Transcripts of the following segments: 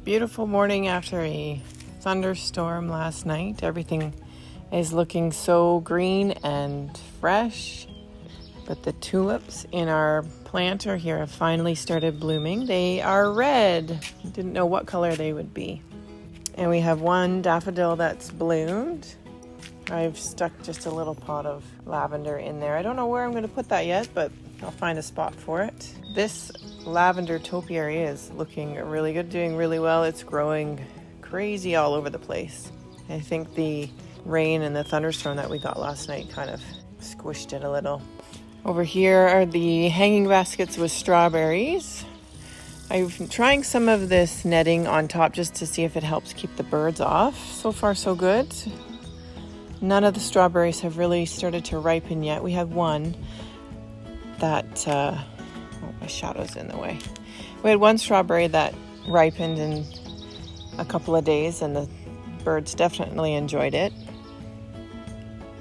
Beautiful morning after a thunderstorm last night. Everything is looking so green and fresh. But the tulips in our planter here have finally started blooming. They are red. Didn't know what color they would be. And we have one daffodil that's bloomed. I've stuck just a little pot of lavender in there. I don't know where I'm going to put that yet, but I'll find a spot for it. This Lavender Topiary is looking really good, doing really well. It's growing crazy all over the place. I think the rain and the thunderstorm that we got last night kind of squished it a little. Over here are the hanging baskets with strawberries. I've been trying some of this netting on top just to see if it helps keep the birds off. So far, so good. None of the strawberries have really started to ripen yet. We had one that, my shadow's in the way. We had one strawberry that ripened in a couple of days and the birds definitely enjoyed it.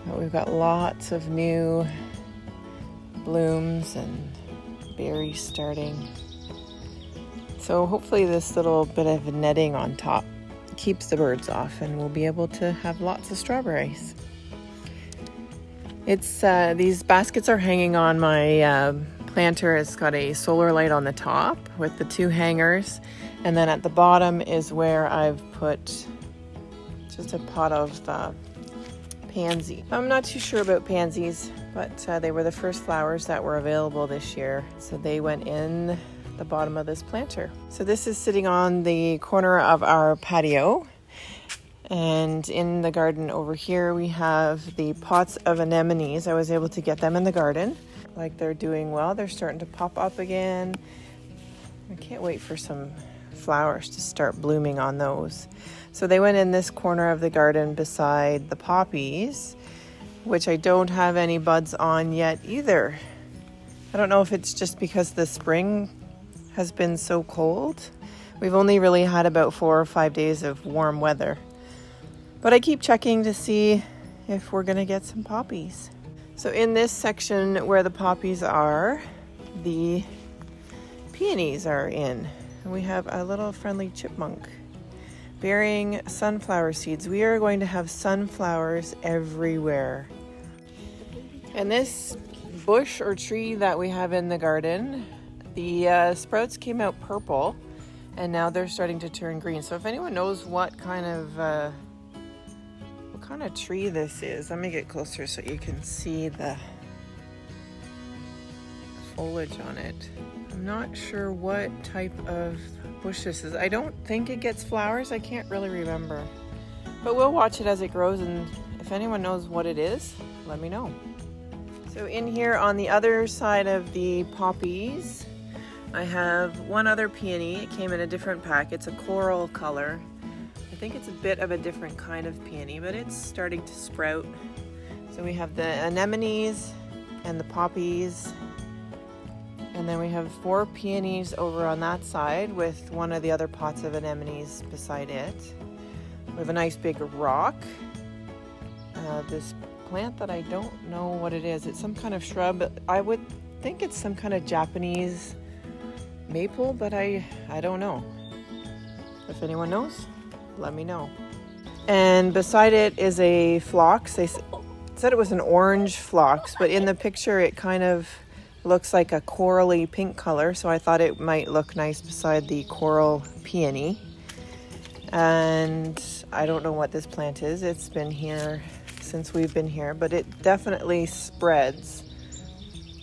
But we've got lots of new blooms and berries starting. So hopefully this little bit of netting on top keeps the birds off and we'll be able to have lots of strawberries. It's these baskets are hanging on my planter. It's got a solar light on the top with the two hangers, and then at the bottom is where I've put just a pot of pansy. I'm not too sure about pansies, but they were the first flowers that were available this year, so they went in the bottom of this planter. So this is sitting on the corner of our patio, and in the garden over here we have the pots of anemones. I was able to get them in the garden. Like, they're doing well. They're starting to pop up again. I can't wait for some flowers to start blooming on those. So they went in this corner of the garden beside the poppies, which I don't have any buds on yet either. I don't know if it's just because the spring has been so cold. We've only really had about 4 or 5 days of warm weather. But I keep checking to see if we're gonna get some poppies. So in this section where the poppies are, the peonies are in. And we have a little friendly chipmunk bearing sunflower seeds. We are going to have sunflowers everywhere. And this bush or tree that we have in the garden, the sprouts came out purple and now they're starting to turn green. So if anyone knows what kind of tree this is, let me get closer so you can see the foliage on it. I'm not sure what type of bush this is. I don't think it gets flowers. I can't really remember. But we'll watch it as it grows, and if anyone knows what it is, let me know. So in here on the other side of the poppies, I have one other peony. It came in a different pack. It's a coral color. I think it's a bit of a different kind of peony, but it's starting to sprout. So we have the anemones and the poppies. And then we have 4 peonies over on that side with one of the other pots of anemones beside it. We have a nice big rock. This plant that I don't know what it is. It's some kind of shrub. I would think it's some kind of Japanese maple, but I don't know. If anyone knows, let me know. And beside it is a phlox. They said it was an orange phlox, but in the picture it kind of looks like a corally pink color, so I thought it might look nice beside the coral peony. And I don't know what this plant is. It's been here since we've been here, but it definitely spreads.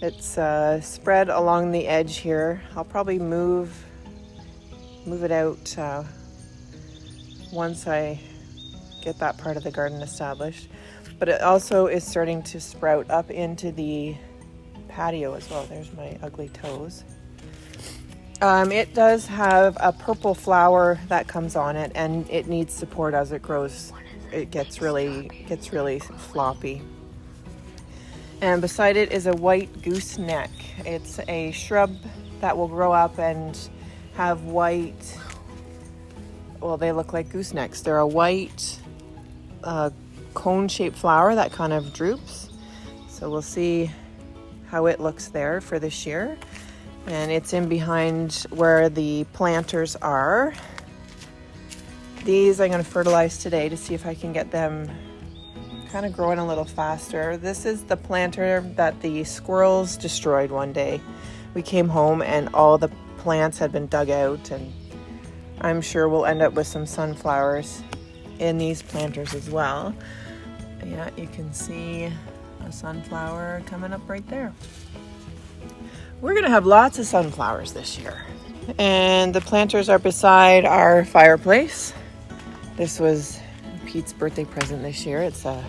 It's spread along the edge here. I'll probably move it out once I get that part of the garden established. But it also is starting to sprout up into the patio as well. There's my ugly toes. It does have a purple flower that comes on it, and it needs support as it grows. It gets really floppy. And beside it is a white gooseneck. It's a shrub that will grow up and have white, well, they look like goosenecks. They're a white cone-shaped flower that kind of droops. So we'll see how it looks there for this year. And it's in behind where the planters are. These I'm going to fertilize today to see if I can get them kind of growing a little faster. This is the planter that the squirrels destroyed one day. We came home and all the plants had been dug out, and I'm sure we'll end up with some sunflowers in these planters as well. Yeah, you can see a sunflower coming up right there. We're gonna have lots of sunflowers this year. And the planters are beside our fireplace. This was Pete's birthday present this year. It's a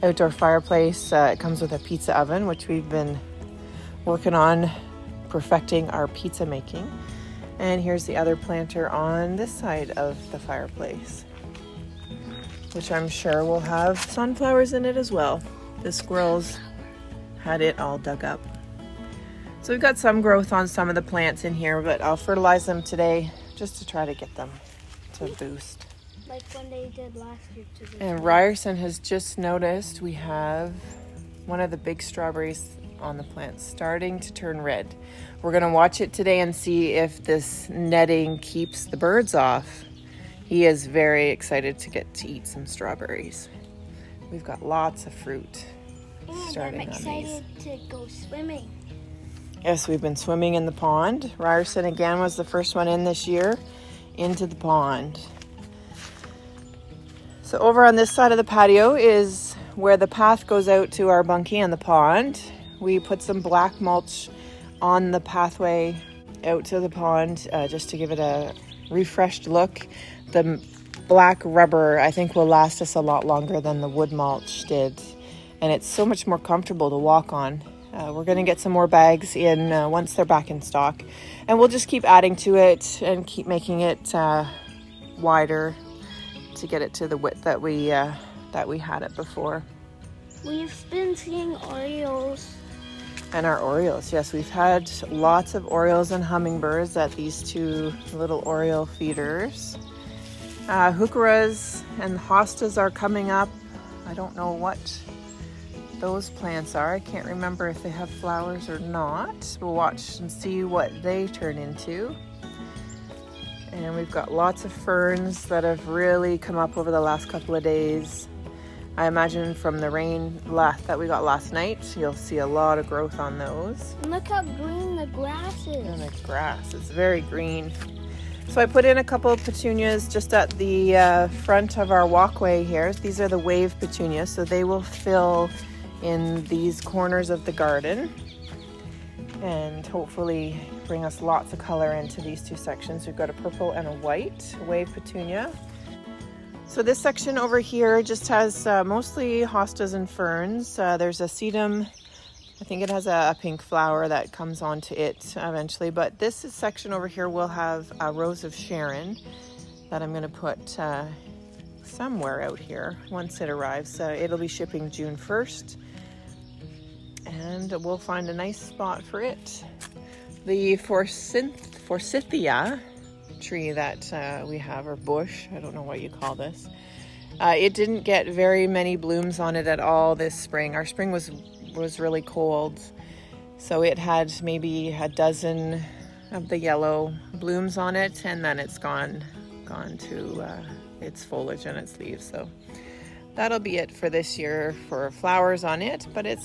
outdoor fireplace. It comes with a pizza oven, which we've been working on perfecting our pizza making. And here's the other planter on this side of the fireplace, which I'm sure will have sunflowers in it as well. The squirrels had it all dug up. So we've got some growth on some of the plants in here, but I'll fertilize them today just to try to get them to boost. Like when they did last year to the And Ryerson has just noticed we have one of the big strawberries on the plant starting to turn red. We're gonna watch it today and see if this netting keeps the birds off. He is very excited to get to eat some strawberries. We've got lots of fruit starting I'm on excited these. to go swimming. Yes, we've been swimming in the pond. Ryerson again was the first one in this year into the pond. So over on this side of the patio is where the path goes out to our bunkie and the pond. We put some black mulch on the pathway out to the pond just to give it a refreshed look. The black rubber I think will last us a lot longer than the wood mulch did, and it's so much more comfortable to walk on. We're going to get some more bags in once they're back in stock, and we'll just keep adding to it and keep making it wider to get it to the width that we had it before. We've been seeing Orioles. And our Orioles, yes, we've had lots of Orioles and hummingbirds at these two little Oriole feeders. Heucheras and Hostas are coming up. I don't know what those plants are. I can't remember if they have flowers or not. We'll watch and see what they turn into. And we've got lots of ferns that have really come up over the last couple of days. I imagine from the rain that we got last night, you'll see a lot of growth on those. And look how green the grass is. And the grass is very green. So I put in a couple of petunias just at the front of our walkway here. These are the wave petunias, so they will fill in these corners of the garden and hopefully bring us lots of color into these two sections. We've got a purple and a white wave petunia. So this section over here just has mostly hostas and ferns. There's a sedum. I think it has a pink flower that comes onto it eventually, but this section over here will have a rose of Sharon that I'm going to put somewhere out here once it arrives. It'll be shipping June 1st, and we'll find a nice spot for it. The forsythia tree that we have, or bush, I don't know what you call this. It didn't get very many blooms on it at all this spring. Our spring was really cold, so it had maybe a dozen of the yellow blooms on it, and then it's gone to its foliage and its leaves. So that'll be it for this year for flowers on it, but it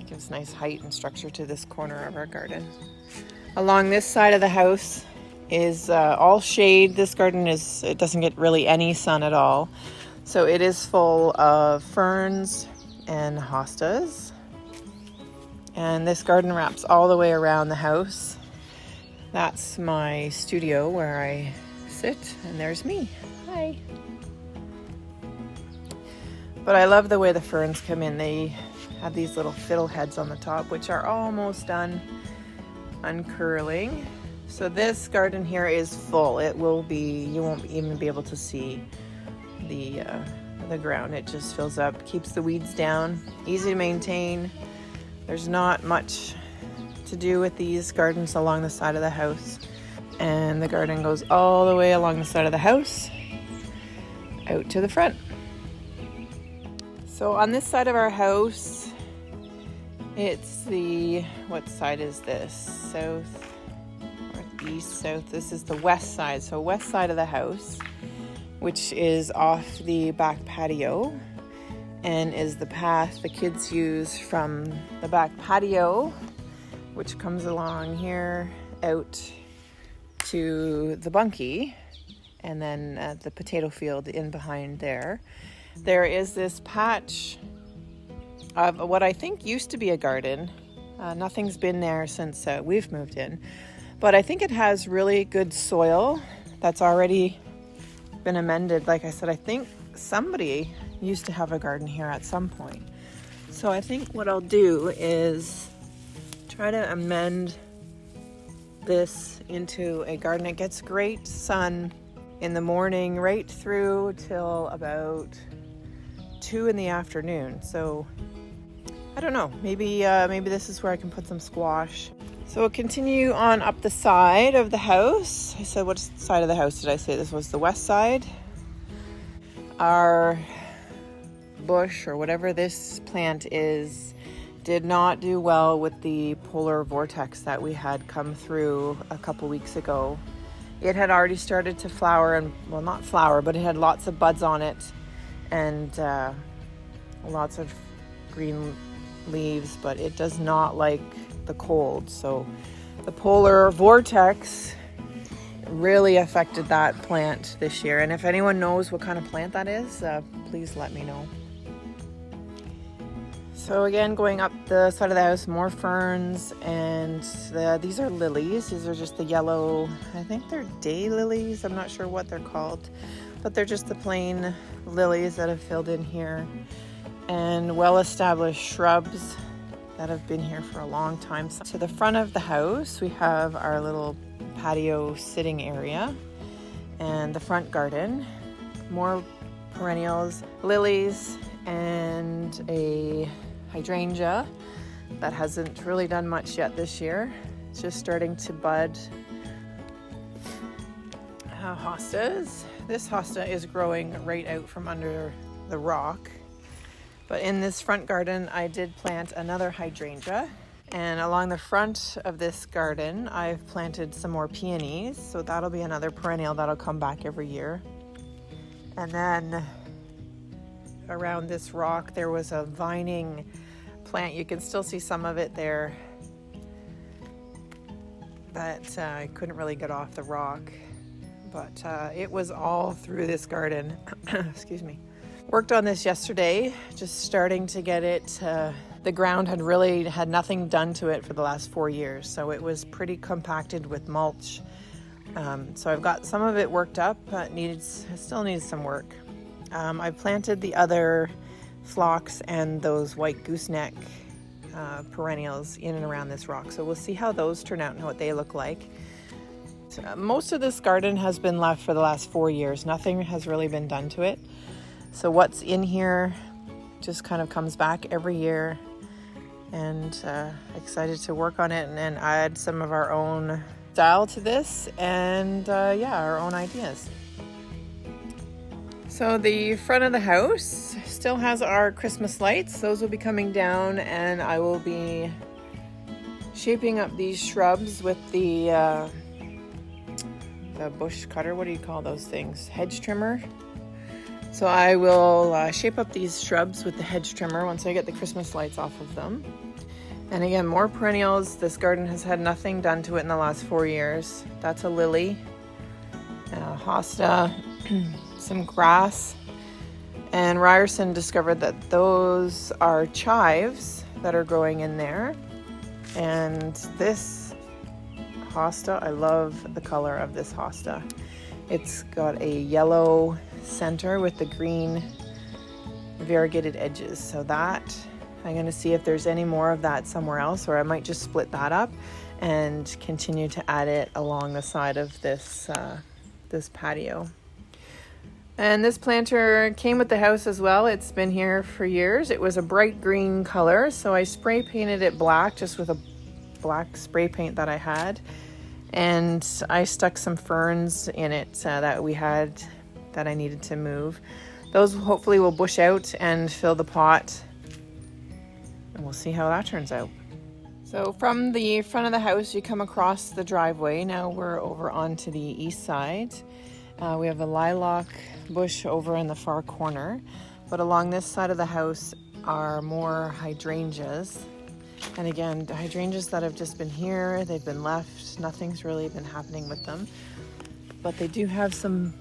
gives nice height and structure to this corner of our garden. Along this side of the house is all shade. This garden it doesn't get really any sun at all. So it is full of ferns and hostas. And this garden wraps all the way around the house. That's my studio where I sit, and there's me. Hi. But I love the way the ferns come in. They have these little fiddle heads on the top, which are almost done uncurling. So this garden here is full. You won't even be able to see the ground. It just fills up, keeps the weeds down, easy to maintain. There's not much to do with these gardens along the side of the house. And the garden goes all the way along the side of the house out to the front. So on this side of our house, it's what side is this? South, east, south. This is the west side. So west side of the house, which is off the back patio and is the path the kids use from the back patio, which comes along here out to the bunkie, and then the potato field in behind there. There is this patch of what I think used to be a garden. Nothing's been there since we've moved in, but I think it has really good soil that's already been amended. Like I said, I think somebody used to have a garden here at some point. So I think what I'll do is try to amend this into a garden. It gets great sun in the morning right through till about 2 in the afternoon. So I don't know, maybe this is where I can put some squash. So we'll continue on up the side of the house. I said, what side of the house did I say? This was the west side. Our bush, or whatever this plant is, did not do well with the polar vortex that we had come through a couple weeks ago. It had already started to flower, and well, not flower, but it had lots of buds on it and lots of green leaves, but it does not like the cold. So the polar vortex really affected that plant this year. And if anyone knows what kind of plant that is, please let me know. So again, going up the side of the house, more ferns, and these are lilies. These are just the yellow, I think they're day lilies. I'm not sure what they're called, but they're just the plain lilies that have filled in here. And well-established shrubs that have been here for a long time. So to the front of the house, we have our little patio sitting area and the front garden. More perennials, lilies, and a hydrangea that hasn't really done much yet this year. It's just starting to bud. Hostas. This hosta is growing right out from under the rock. But in this front garden, I did plant another hydrangea. And along the front of this garden, I've planted some more peonies. So that'll be another perennial that'll come back every year. And then around this rock, there was a vining plant. You can still see some of it there, but I couldn't really get off the rock. But it was all through this garden. Excuse me. Worked on this yesterday, just starting to get it. The ground had really had nothing done to it for the last 4 years, so it was pretty compacted with mulch. So I've got some of it worked up, but it still needs some work. I've planted the other phlox and those white gooseneck perennials in and around this rock. So we'll see how those turn out and what they look like. So, most of this garden has been left for the last 4 years. Nothing has really been done to it. So what's in here just kind of comes back every year, and excited to work on it and add some of our own style to this, and our own ideas. So the front of the house still has our Christmas lights. Those will be coming down, and I will be shaping up these shrubs with the bush cutter. What do you call those things? Hedge trimmer. So I will shape up these shrubs with the hedge trimmer once I get the Christmas lights off of them. And again, more perennials. This garden has had nothing done to it in the last 4 years. That's a lily, hosta, some grass. And Ryerson discovered that those are chives that are growing in there. And this hosta, I love the color of this hosta. It's got a yellow center with the green variegated edges. So that, I'm going to see if there's any more of that somewhere else, or I might just split that up and continue to add it along the side of this this patio. And this planter came with the house as well. It's been here for years. It was a bright green color, so I spray painted it black just with a black spray paint that I had. And I stuck some ferns in it that we had that I needed to move. Those hopefully will bush out and fill the pot, and we'll see how that turns out. So from the front of the house, you come across the driveway. Now we're over onto the east side. We have a lilac bush over in the far corner, but along this side of the house are more hydrangeas. And again, the hydrangeas that have just been here, they've been left. Nothing's really been happening with them, but they do have some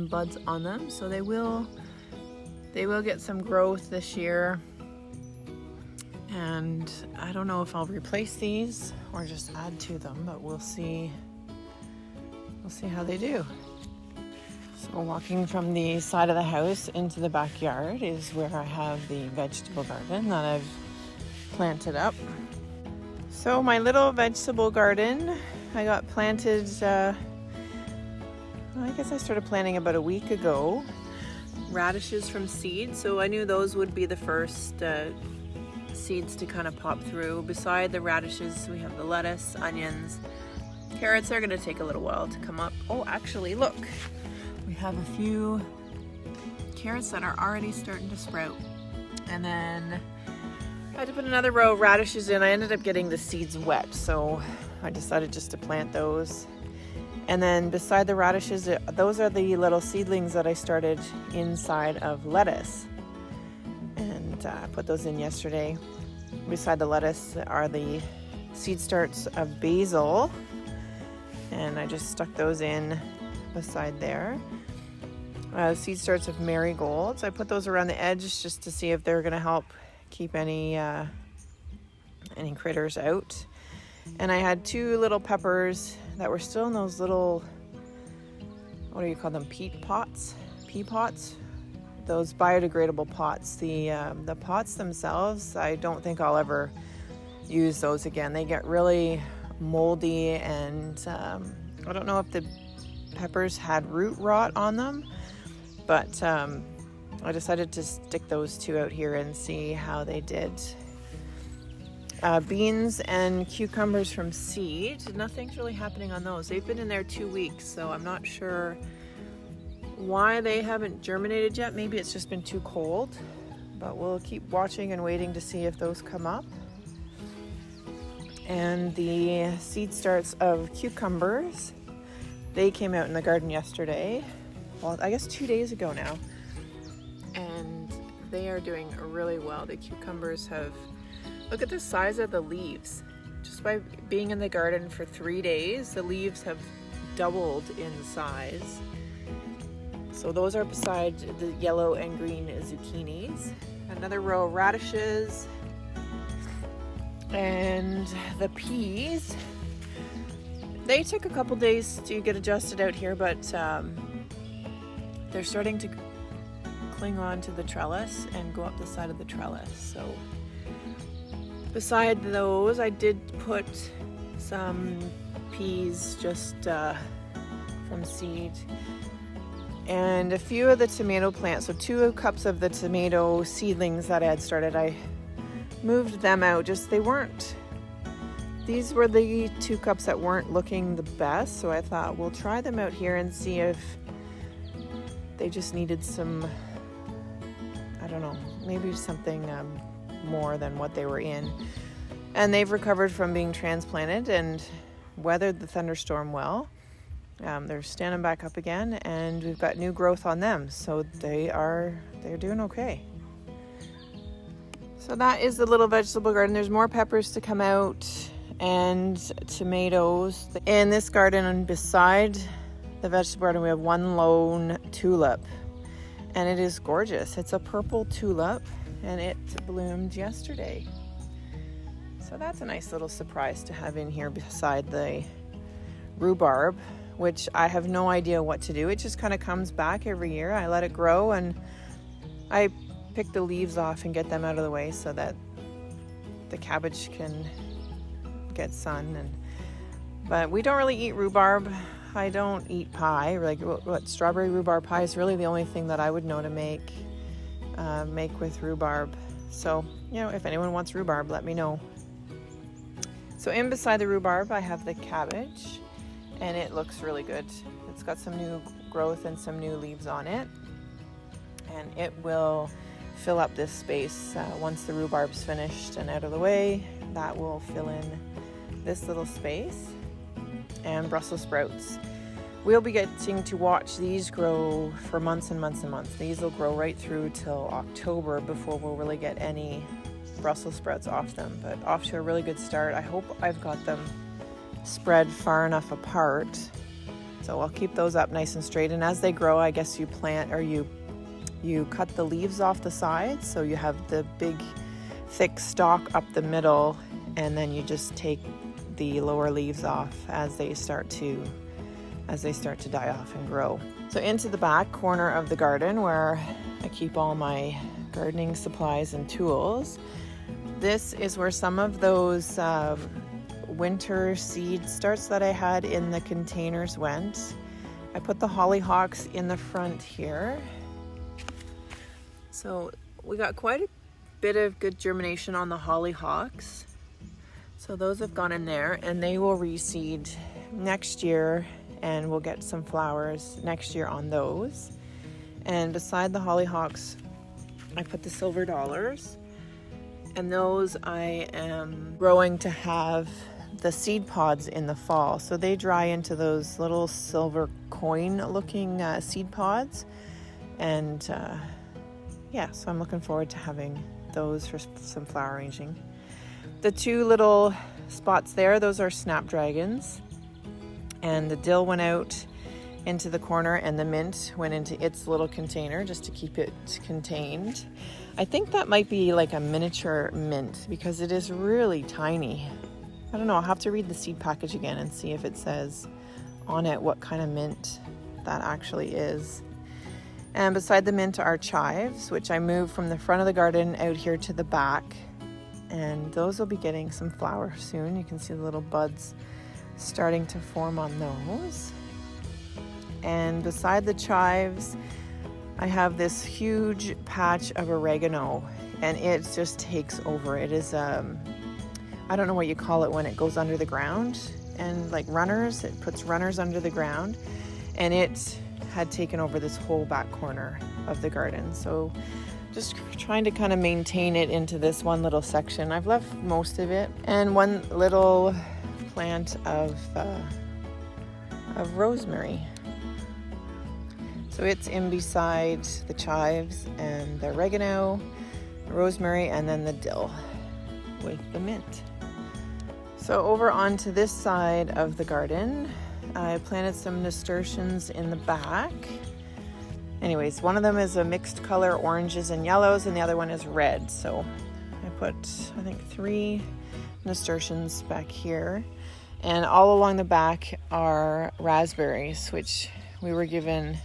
buds on them, so they will get some growth this year. And I don't know if I'll replace these or just add to them, but we'll see how they do. So walking from the side of the house into the backyard is where I have the vegetable garden that I've planted up. So my little vegetable garden, I got planted, I guess I started planting about a week ago. Radishes from seed, so I knew those would be the first seeds to kind of pop through. Beside the radishes, we have the lettuce, onions, carrots are going to take a little while to come up. Oh, actually, look, we have a few carrots that are already starting to sprout. And then I had to put another row of radishes in. I ended up getting the seeds wet, so I decided just to plant those. And then beside the radishes, those are the little seedlings that I started inside of lettuce. And I put those in yesterday. Beside the lettuce are the seed starts of basil. And I just stuck those in beside there. Seed starts of marigolds. I put those around the edge just to see if they're going to help keep any critters out. And I had two little peppers that were still in those little, what do you call them, pea pots? Those biodegradable pots. The pots themselves, I don't think I'll ever use those again. They get really moldy, and I don't know if the peppers had root rot on them, but I decided to stick those two out here and see how they did. Beans and cucumbers from seed, nothing's really happening on those. They've been in there 2 weeks, so I'm not sure why they haven't germinated yet. Maybe it's just been too cold, but we'll keep watching and waiting to see if those come up. And the seed starts of cucumbers, they came out in the garden yesterday. Well, I guess 2 days ago now. And they are doing really well. The cucumbers have, look at the size of the leaves. Just by being in the garden for 3 days, the leaves have doubled in size. So those are beside the yellow and green zucchinis. Another row of radishes. And the peas, they took a couple days to get adjusted out here, but they're starting to cling on to the trellis and go up the side of the trellis. So beside those, I did put some peas just from seed, and a few of the tomato plants. So 2 cups of the tomato seedlings that I had started, I moved them out. These were the 2 cups that weren't looking the best, so I thought we'll try them out here and see if they just needed some, I don't know, maybe something more than what they were in. And they've recovered from being transplanted and weathered the thunderstorm well. They're standing back up again, and we've got new growth on them, so they're doing okay. So that is the little vegetable garden. There's more peppers to come out and tomatoes. In this garden, and beside the vegetable garden, we have one lone tulip, and it is gorgeous. It's a purple tulip, and it bloomed yesterday. So that's a nice little surprise to have in here beside the rhubarb, which I have no idea what to do. It just kind of comes back every year. I let it grow, and I pick the leaves off and get them out of the way so that the cabbage can get sun. But we don't really eat rhubarb. I don't eat pie. Like what strawberry rhubarb pie is really the only thing that I would know to make with rhubarb. So, if anyone wants rhubarb, let me know. So in beside the rhubarb, I have the cabbage, and it looks really good. It's got some new growth and some new leaves on it, and it will fill up this space once the rhubarb's finished and out of the way. that will fill in this little space, and Brussels sprouts. We'll be getting to watch these grow for months and months and months. These will grow right through till October before we'll really get any Brussels sprouts off them, but off to a really good start. I hope I've got them spread far enough apart, so I'll keep those up nice and straight. And as they grow, I guess you plant, or you cut the leaves off the sides, so you have the big thick stalk up the middle, and then you just take the lower leaves off as they start to die off and grow. So into the back corner of the garden where I keep all my gardening supplies and tools, this is where some of those winter seed starts that I had in the containers went. I put the hollyhocks in the front here. So we got quite a bit of good germination on the hollyhocks. So those have gone in there, and they will reseed next year, and we'll get some flowers next year on those. And beside the hollyhocks, I put the silver dollars, and those I am growing to have the seed pods in the fall. So they dry into those little silver coin looking seed pods. And so I'm looking forward to having those for some flower arranging. The two little spots there, those are snapdragons. And the dill went out into the corner, and the mint went into its little container just to keep it contained. I think that might be like a miniature mint because it is really tiny. I don't know, I'll have to read the seed package again and see if it says on it what kind of mint that actually is. And beside the mint are chives, which I moved from the front of the garden out here to the back. And those will be getting some flower soon. You can see the little buds starting to form on those. And beside the chives, I have this huge patch of oregano, and it just takes over. It is, I don't know what you call it when it goes under the ground, and like runners, it puts runners under the ground, and it had taken over this whole back corner of the garden. So just trying to kind of maintain it into this one little section. I've left most of it, and one little plant of rosemary. So it's in beside the chives and the oregano, the rosemary, and then the dill with the mint. So over onto this side of the garden, I planted some nasturtiums in the back. Anyways, one of them is a mixed color, oranges and yellows, and the other one is red. So I put, I think, 3 nasturtiums back here. And all along the back are raspberries, which we were given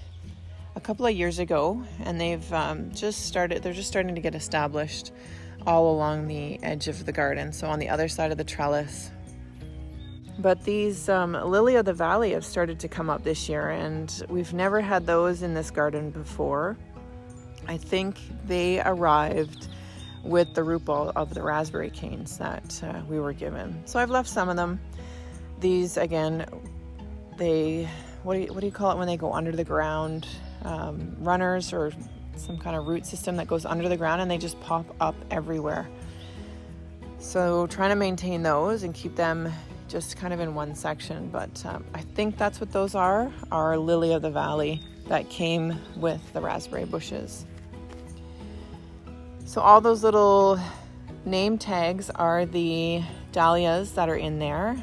a couple of years ago, and they're just starting to get established all along the edge of the garden, so on the other side of the trellis. But these Lily of the Valley have started to come up this year, and we've never had those in this garden before. I think they arrived with the root ball of the raspberry canes that we were given. So I've left some of them. These, again, what do you call it when they go under the ground? Runners, or some kind of root system that goes under the ground, and they just pop up everywhere. So trying to maintain those and keep them just kind of in one section, but I think that's what those are Lily of the Valley that came with the raspberry bushes. So all those little name tags are the dahlias that are in there,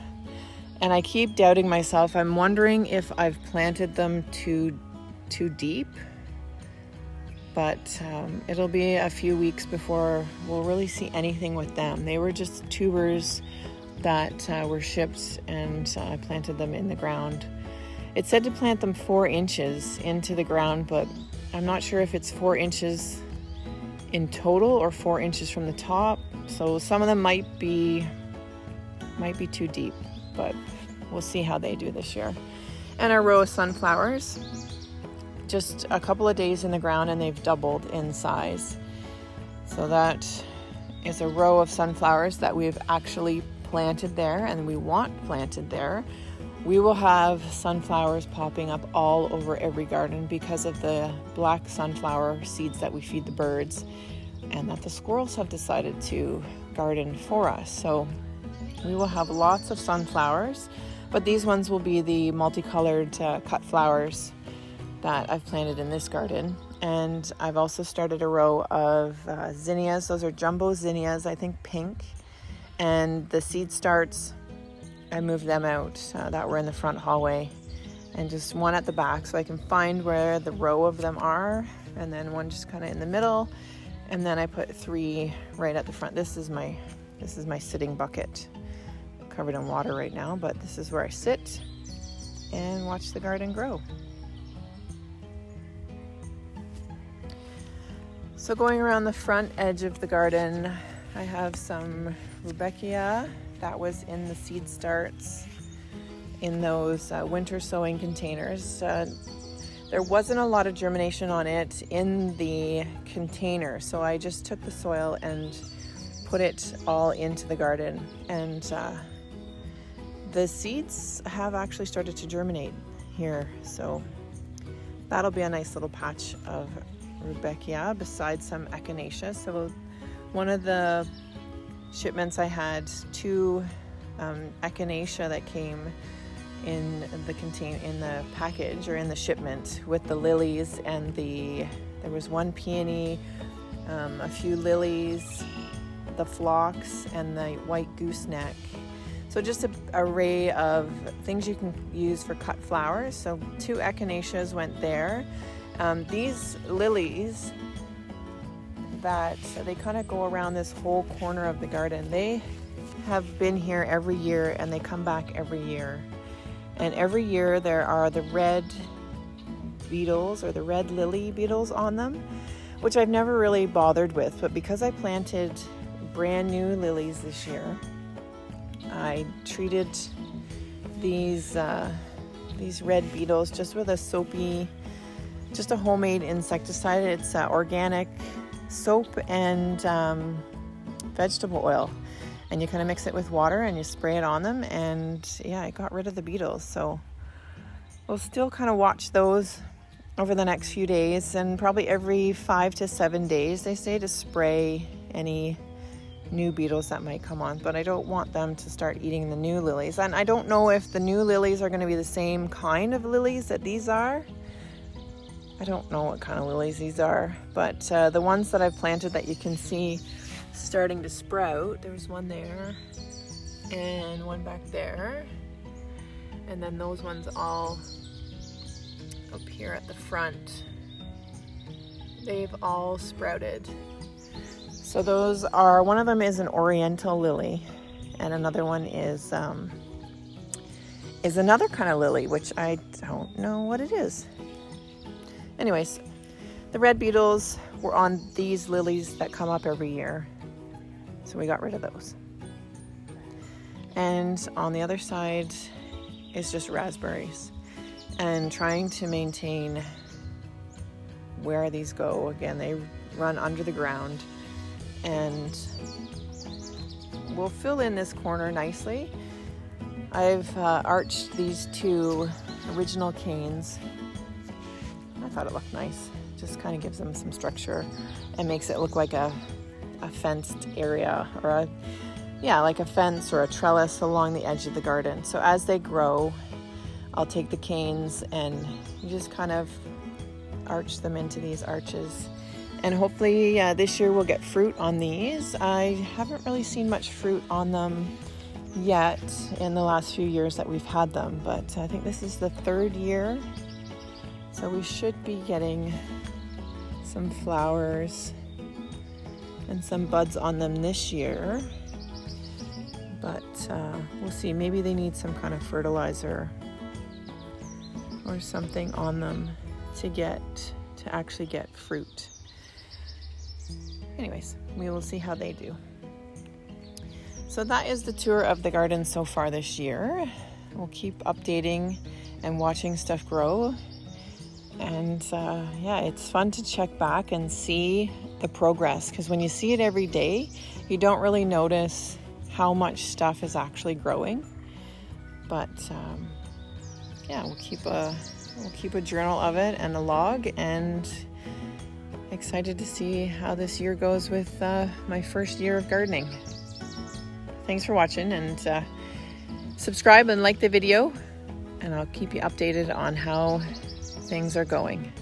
and I keep doubting myself. I'm wondering if I've planted them too deep, but it'll be a few weeks before we'll really see anything with them. They were just tubers that were shipped, and I planted them in the ground. It said to plant them 4 inches into the ground, but I'm not sure if it's 4 inches in total or 4 inches from the top. So some of them might be too deep, but we'll see how they do this year. And a row of sunflowers, just a couple of days in the ground, and they've doubled in size. So that is a row of sunflowers that we've actually planted there, and we want planted there. We will have sunflowers popping up all over every garden because of the black sunflower seeds that we feed the birds, and that the squirrels have decided to garden for us. So we will have lots of sunflowers, but these ones will be the multicolored cut flowers that I've planted in this garden. And I've also started a row of zinnias. Those are jumbo zinnias, I think pink. And the seed starts, I moved them out that were in the front hallway, and just one at the back so I can find where the row of them are, and then one just kind of in the middle, and then I put 3 right at the front. This is my sitting bucket, covered in water right now, but this is where I sit and watch the garden grow. So going around the front edge of the garden, I have some rudbeckia that was in the seed starts in those winter sowing containers. There wasn't a lot of germination on it in the container, so I just took the soil and put it all into the garden, and the seeds have actually started to germinate here, so that'll be a nice little patch of rudbeckia besides some echinacea. So one of the shipments I had 2 echinacea that came in the package or in the shipment with the lilies, and there was 1 peony, a few lilies, the phlox, and the white gooseneck. So just an array of things you can use for cut flowers. So 2 echinaceas went there. These lilies that they kind of go around this whole corner of the garden, they have been here every year, and they come back every year. And every year there are the red beetles or the red lily beetles on them, which I've never really bothered with, but because I planted brand new lilies this year, I treated these red beetles just with a soapy, just a homemade insecticide. It's organic soap and vegetable oil, and you kind of mix it with water and you spray it on them, and yeah, it got rid of the beetles. So we'll still kind of watch those over the next few days, and probably every 5 to 7 days they say to spray any new beetles that might come on, but I don't want them to start eating the new lilies. And I don't know if the new lilies are going to be the same kind of lilies that these are. I don't know what kind of lilies these are, but the ones that I've planted that you can see starting to sprout, there's one there and one back there, and then those ones all up here at the front, they've all sprouted. So those are, one of them is an Oriental Lily, and another one is another kind of lily, which I don't know what it is. Anyways, the red beetles were on these lilies that come up every year, so we got rid of those. And on the other side is just raspberries, and trying to maintain where these go. Again, they run under the ground, and we'll fill in this corner nicely. I've arched these 2 original canes. I thought it looked nice. Just kind of gives them some structure and makes it look like a fenced area, or like a fence or a trellis along the edge of the garden. So as they grow, I'll take the canes and you just kind of arch them into these arches. And hopefully this year we'll get fruit on these. I haven't really seen much fruit on them yet in the last few years that we've had them, but I think this is the 3rd year. So we should be getting some flowers and some buds on them this year. But we'll see. Maybe they need some kind of fertilizer or something on them to actually get fruit. Anyways, we will see how they do. So that is the tour of the garden so far this year. We'll keep updating and watching stuff grow. And it's fun to check back and see the progress, because when you see it every day, you don't really notice how much stuff is actually growing. But we'll keep a journal of it and a log, and excited to see how this year goes with my first year of gardening. thanks for watching, and subscribe and like the video, and I'll keep you updated on how things are going.